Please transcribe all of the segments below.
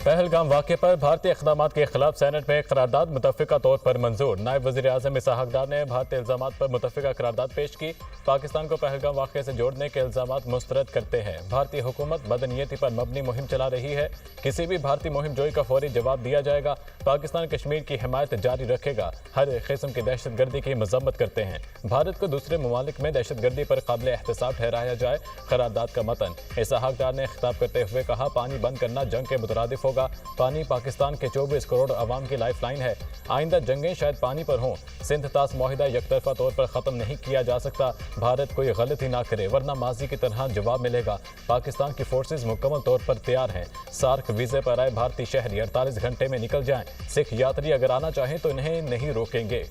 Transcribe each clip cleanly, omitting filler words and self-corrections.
पहलगाम वाक़े पर भारतीय इक़दामात के खिलाफ सेनेट में करारदाद मुतफ़िका तौर पर मंजूर। नायब वज़ीर आज़म इसहाक़ डार ने भारतीय इल्ज़ामात पर मुतफ़िका करारदाद पेश की। पाकिस्तान को पहलगाम वाक़े से जोड़ने के इल्ज़ामात मुस्तरद करते हैं। भारतीय हुकूमत बदनीयती पर मबनी मुहिम चला रही है। किसी भी भारतीय मुहिम जोई का फौरी जवाब दिया जाएगा। पाकिस्तान कश्मीर की हिमायत जारी रखेगा। हर किस्म की दहशत गर्दी की मजम्मत करते हैं। भारत को दूसरे ममालिक में दहशत गर्दी पर काबिल एहतसाब ठहराया जाए। करारदाद का मतन इसहाक़ डार ने खिताब करते हुए कहा, पानी बंद करना जंग के मुतरादिफ होगा। पानी पाकिस्तान के 24 करोड़ अवाम की लाइफ लाइन है। आइंदा जंगें शायद पानी पर हों। सिंध तास मुआहिदा यकतरफा तौर पर ख़त्म नहीं किया जा सकता। भारत कोई गलती ना करे वरना माजी की तरह जवाब मिलेगा। पाकिस्तान की फोर्सेज मुकम्मल तौर पर तैयार हैं। सार्क वीज़े पर आए भारतीय शहरी 48 घंटे में निकल जाएं। सिख यात्री अगर आना चाहें तो इन्हें नहीं रोकेंगे।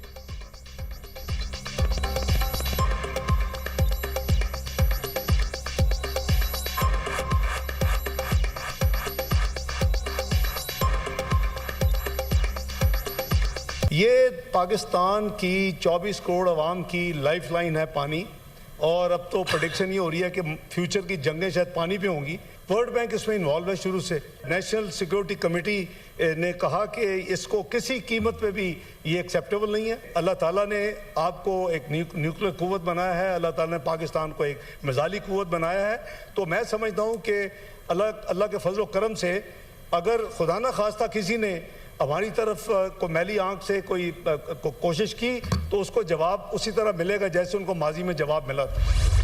ये पाकिस्तान की 24 करोड़ अवाम की लाइफ लाइन है पानी, और अब तो प्रेडिक्शन ये हो रही है कि फ्यूचर की जंगें शायद पानी पे होंगी। वर्ल्ड बैंक इसमें इन्वॉल्व है शुरू से। नेशनल सिक्योरिटी कमेटी ने कहा कि इसको किसी कीमत पे भी ये एक्सेप्टेबल नहीं है। अल्लाह ताला ने आपको एक न्यूक्लियर कुव्वत बनाया है, अल्लाह ताला ने पाकिस्तान को एक मिसाइली कुव्वत बनाया है। तो मैं समझता हूँ कि अल्लाह के फजल करम से अगर खुदा न खास्ता किसी ने हमारी तरफ को मैली आंख से कोई कोशिश की तो उसको जवाब उसी तरह मिलेगा जैसे उनको माजी में जवाब मिला था।